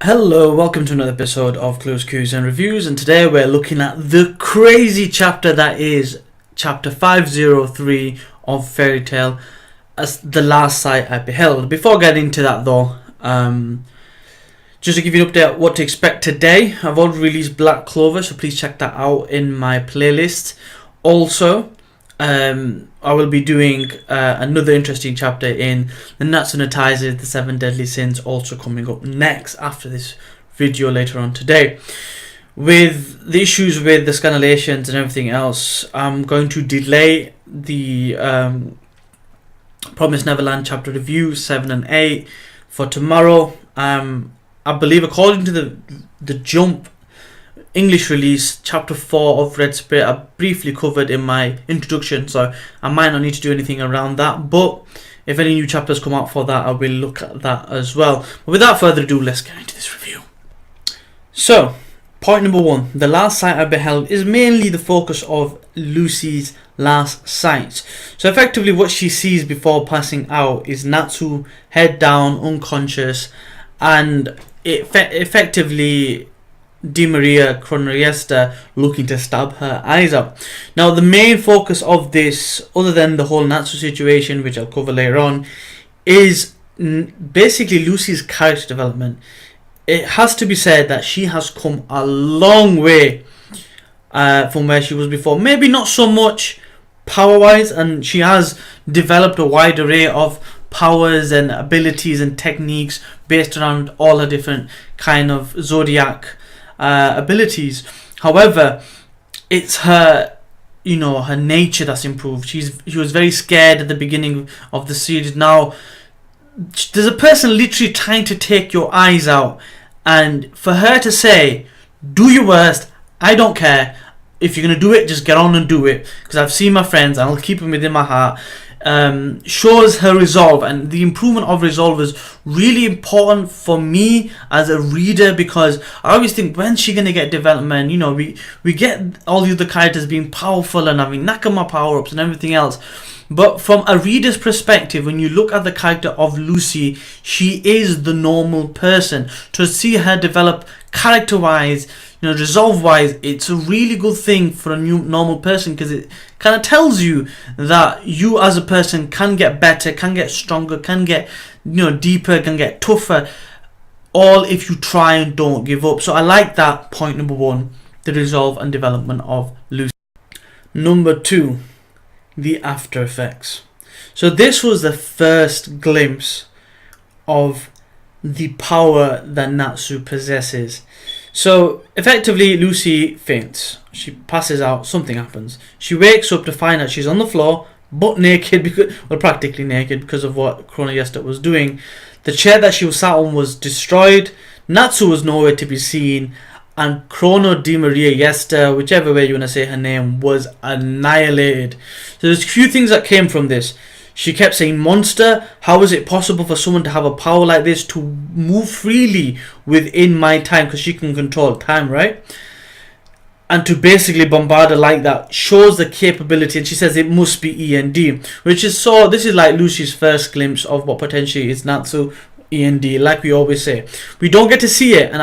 Hello, welcome to another episode of Closed Cues and Reviews, and today we're looking at the crazy chapter that is chapter 503 of Fairy Tail as the last sight I beheld. Before getting into that though, just to give you an update on what to expect today, I've already released Black Clover, so please check that out in my playlist. Also, I will be doing another interesting chapter in the Natsu no Taizai, the 7 Deadly Sins, also coming up next after this video later on today. With the issues with the scanalations and everything else, I'm going to delay the Promised Neverland chapter review 7 and 8 for tomorrow. I believe according to the Jump English release, chapter 4 of Red Spirit I briefly covered in my introduction, so I might not need to do anything around that, but if any new chapters come out for that, I will look at that as well. But without further ado, let's get into this review. So, point number 1, the last sight I beheld is mainly the focus of Lucy's last sight. So effectively what she sees before passing out is Natsu head down, unconscious, and effectively Di Maria Cronoriesta looking to stab her eyes out. Now the main focus of this, other than the whole Natsu situation, which I'll cover later on, is basically Lucy's character development. It has to be said that she has come a long way from where she was before. Maybe not so much power wise, and she has developed a wide array of powers and abilities and techniques based around all her different kind of zodiac abilities. However, it's her, her nature that's improved. She was very scared at the beginning of the series. Now there's a person literally trying to take your eyes out, and for her to say, do your worst, I don't care, if you're gonna do it, just get on and do it, because I've seen my friends and I'll keep them within my heart, shows her resolve. And the improvement of resolve is really important for me as a reader, because I always think, when's she gonna get development? We get all the other characters being powerful and having Nakama power-ups and everything else, but from a reader's perspective, when you look at the character of Lucy, she is the normal person. To see her develop character-wise, resolve-wise, it's a really good thing for a new normal person, because it kind of tells you that you as a person can get better, can get stronger, can get deeper, can get tougher, all if you try and don't give up. So I like that point number 1, the resolve and development of Lucy. Number 2, the after effects. So this was the first glimpse of the power that Natsu possesses. So effectively Lucy faints, she passes out, something happens, she wakes up to find that she's on the floor butt naked, practically naked, because of what Cronoriesta was doing. The chair that she was sat on was destroyed, Natsu was nowhere to be seen, and Chrono Di Maria Yesta, whichever way you want to say her name, was annihilated. So there's a few things that came from this. She kept saying monster. How is it possible for someone to have a power like this to move freely within my time, because she can control time, right? And to basically bombard her like that shows the capability. And she says it must be E.N.D, which is this is like Lucy's first glimpse of what potentially is Natsu E.N.D, like we always say. We don't get to see it, and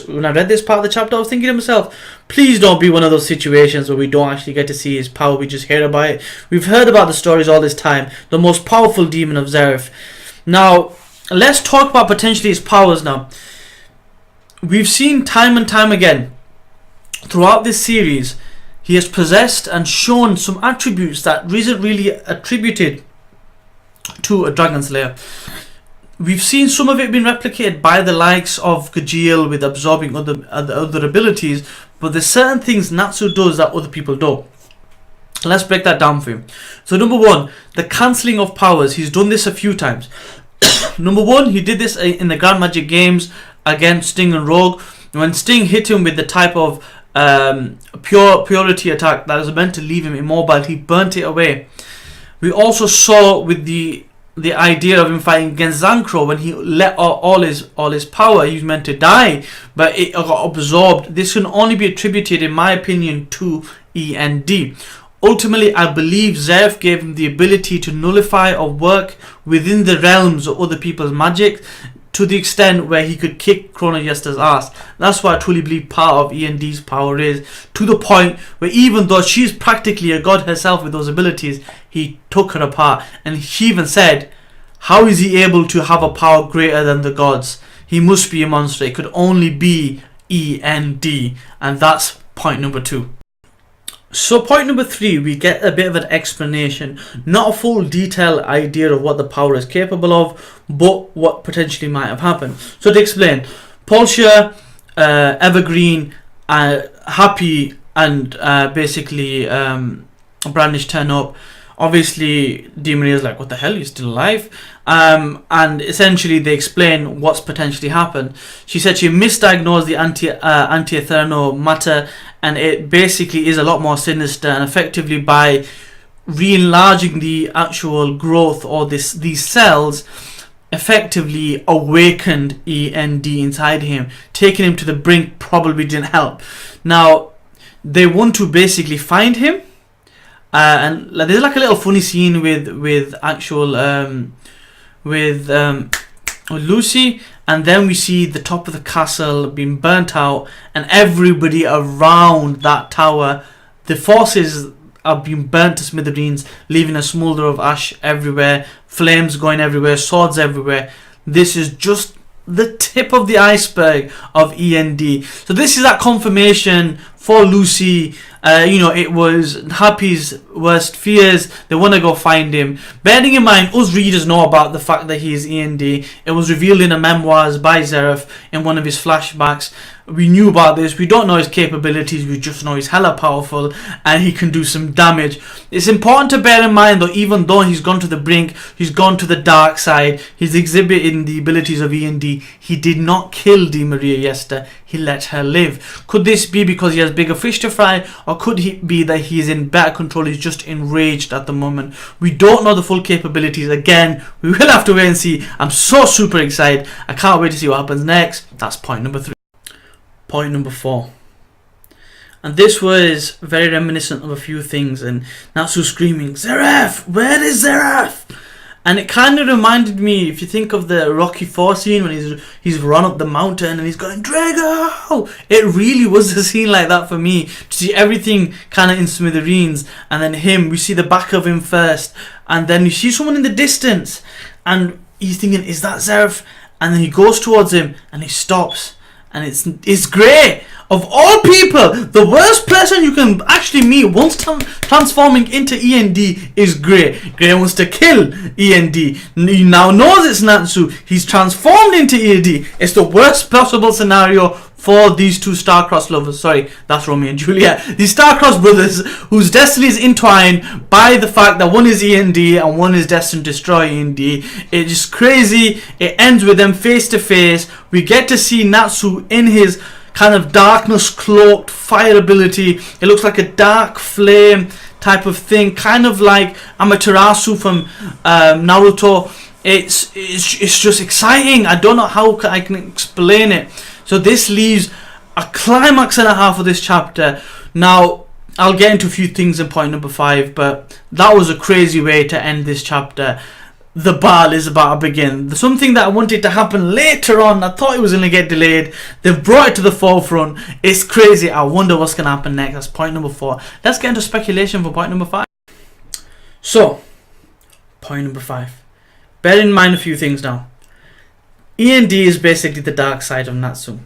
when I read this part of the chapter, I was thinking to myself, please don't be one of those situations where we don't actually get to see his power, we just hear about it. We've heard about the stories all this time, the most powerful demon of Zeref. Now let's talk about potentially his powers. Now we've seen time and time again throughout this series, he has possessed and shown some attributes that isn't really attributed to a Dragon Slayer. We've seen some of it being replicated by the likes of Gajeel with absorbing other abilities, but there's certain things Natsu does that other people don't. Let's break that down for you. So number 1, the cancelling of powers. He's done this a few times. Number 1, he did this in the Grand Magic Games against Sting and Rogue. When Sting hit him with the type of purity attack that was meant to leave him immobile, he burnt it away. We also saw with the idea of him fighting against Zancro, when he let out all his power, he was meant to die, but it got absorbed. This can only be attributed, in my opinion, to E.N.D. Ultimately, I believe Zeref gave him the ability to nullify or work within the realms of other people's magic, to the extent where he could kick Chrono Yesta's ass. That's what I truly believe part of E.N.D's power is, to the point where even though she's practically a god herself with those abilities, he took her apart. And she even said, how is he able to have a power greater than the gods? He must be a monster. It could only be E.N.D. And that's point number 2. So point number 3, we get a bit of an explanation, not a full detailed idea of what the power is capable of, but what potentially might have happened. So to explain, Portia, Evergreen, Happy, and basically Brandish turn up. Obviously, Di Maria's like, what the hell, you're still alive? And essentially they explain what's potentially happened. She said she misdiagnosed the anti-eternal matter, and it basically is a lot more sinister, and effectively by re-enlarging the actual growth or these cells, effectively awakened E.N.D. inside him. Taking him to the brink probably didn't help. Now, they want to basically find him. And there's like a little funny scene with Lucy, and then we see the top of the castle being burnt out, and everybody around that tower, the forces are being burnt to smithereens, leaving a smolder of ash everywhere, flames going everywhere, swords everywhere. This is just the tip of the iceberg of E.N.D. So this is that confirmation for Lucy. It was Happy's worst fears. They want to go find him. Bearing in mind, us readers know about the fact that he is E.N.D. It was revealed in a memoirs by Zeref in one of his flashbacks. We knew about this. We don't know his capabilities. We just know he's hella powerful and he can do some damage. It's important to bear in mind, though, even though he's gone to the brink, he's gone to the dark side, he's exhibiting the abilities of E.N.D. He did not kill Di Maria Yesta. He let her live. Could this be because he has bigger fish to fry, or could it be that he's in better control? He's just enraged at the moment. We don't know the full capabilities. Again, we will have to wait and see. I'm so super excited. I can't wait to see what happens next. That's point number 3. Point number 4. And this was very reminiscent of a few things, and Natsu screaming, Zeref! Where is Zeref? And it kind of reminded me, if you think of the Rocky 4 scene when he's run up the mountain and he's going, Drago! It really was a scene like that for me. To see everything kind of in smithereens, and then him, we see the back of him first, and then you see someone in the distance, and he's thinking, is that Zeref? And then he goes towards him, and he stops. And it's Gray. Of all people, the worst person you can actually meet once transforming into E.N.D. is Gray. Gray wants to kill E.N.D. He now knows it's Natsu. He's transformed into E.N.D. It's the worst possible scenario for these two star-crossed lovers. Sorry, that's Romeo and Juliet. These star-crossed brothers whose destiny is entwined by the fact that one is E.N.D. and one is destined to destroy E.N.D. It's just crazy. It ends with them face to face. We get to see Natsu in his kind of darkness cloaked fire ability. It looks like a dark flame type of thing, kind of like Amaterasu from Naruto. It's just exciting. I don't know how I can explain it. So this leaves a climax and a half of this chapter. Now, I'll get into a few things in point number 5, but that was a crazy way to end this chapter. The ball is about to begin. There's something that I wanted to happen later on. I thought it was going to get delayed. They've brought it to the forefront. It's crazy. I wonder what's going to happen next. That's point number 4. Let's get into speculation for point number 5. So, point number 5. Bear in mind a few things now. E.N.D. is basically the dark side of Natsu.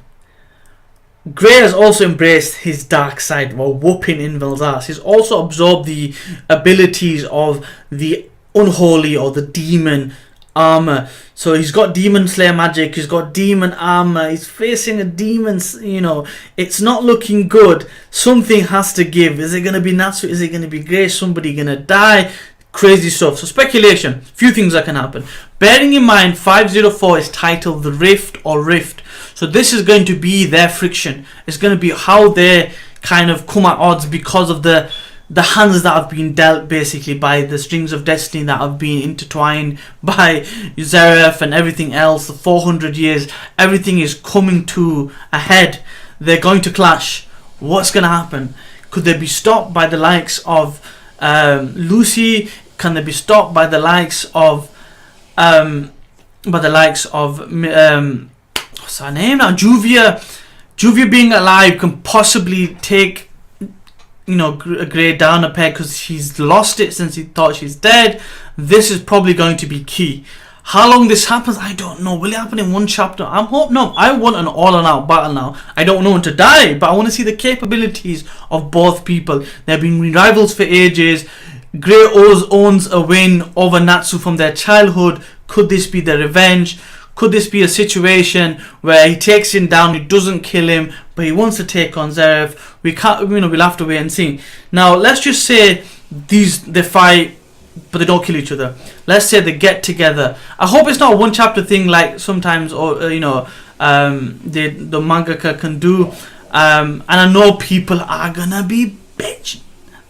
Gray has also embraced his dark side while whooping Invel's ass. He's also absorbed the abilities of the unholy or the demon armor. So he's got demon slayer magic, he's got demon armor, he's facing a demon, it's not looking good. Something has to give. Is it going to be Natsu? Is it going to be Gray? Somebody going to die? Crazy stuff. So speculation, few things that can happen. Bearing in mind 504 is titled The Rift or Rift. So this is going to be their friction. It's going to be how they kind of come at odds because of the hands that have been dealt basically by the strings of destiny that have been intertwined by Zeref and everything else. The 400 years, everything is coming to a head. They're going to clash. What's going to happen? Could they be stopped by the likes of Lucy? Can they be stopped by the likes of by the likes of what's her name now, Juvia. Juvia being alive can possibly take, you know, Grey down a peg, because he's lost it since he thought she's dead. This is probably going to be key. How long this happens, I don't know. Will it happen in one chapter? I'm hoping no. I want an all-out battle now. I don't want to die, but I want to see the capabilities of both people. They've been rivals for ages. Grey owns a win over Natsu from their childhood. Could this be their revenge? Could this be a situation where he takes him down, he doesn't kill him, but he wants to take on Zeref? We can't, you know, we'll have to wait and see. Now, let's just say they fight, but they don't kill each other. Let's say they get together. I hope it's not a one chapter thing like sometimes, or you know, the mangaka can do. And I know people are gonna be bitching.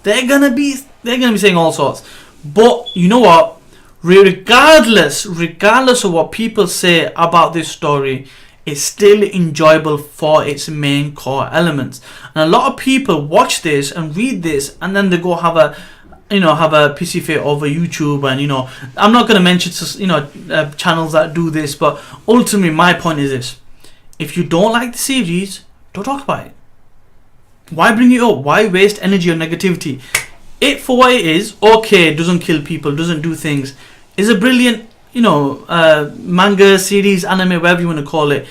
They're gonna be saying all sorts. But you know what? Regardless of what people say about this story, it's still enjoyable for its main core elements. And a lot of people watch this and read this, and then they go have a PC fit over YouTube. And you know, I'm not going to mention channels that do this, but ultimately my point is this: if you don't like the series, don't talk about it. Why bring it up? Why waste energy on negativity? It, for what it is, okay, doesn't kill people, doesn't do things, is a brilliant, manga, series, anime, whatever you want to call it.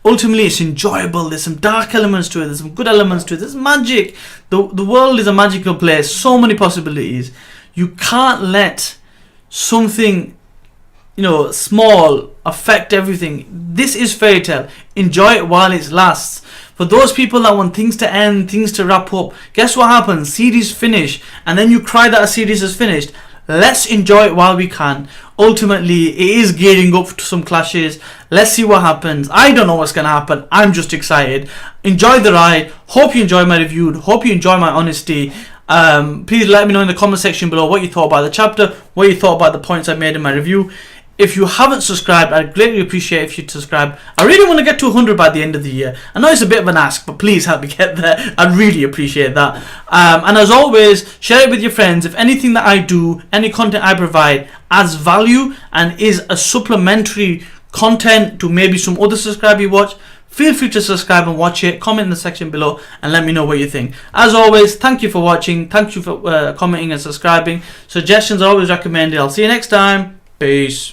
Ultimately, it's enjoyable. There's some dark elements to it, there's some good elements to it, there's magic. The world is a magical place, so many possibilities. You can't let something, small affect everything. This is fairy tale. Enjoy it while it lasts. For those people that want things to end, things to wrap up, guess what happens? Series finish, and then you cry that a series is finished. Let's enjoy it while we can. Ultimately, it is gearing up to some clashes. Let's see what happens. I don't know what's going to happen. I'm just excited. Enjoy the ride. Hope you enjoy my review. Hope you enjoy my honesty. Please let me know in the comment section below what you thought about the chapter, what you thought about the points I made in my review. If you haven't subscribed, I'd greatly appreciate if you'd subscribe. I really want to get to 100 by the end of the year. I know it's a bit of an ask, but please help me get there. I'd really appreciate that. And as always, share it with your friends. If anything that I do, any content I provide adds value and is a supplementary content to maybe some other subscribe you watch, feel free to subscribe and watch it. Comment in the section below and let me know what you think. As always, thank you for watching. Thank you for commenting and subscribing. Suggestions are always recommended. I'll see you next time. Peace.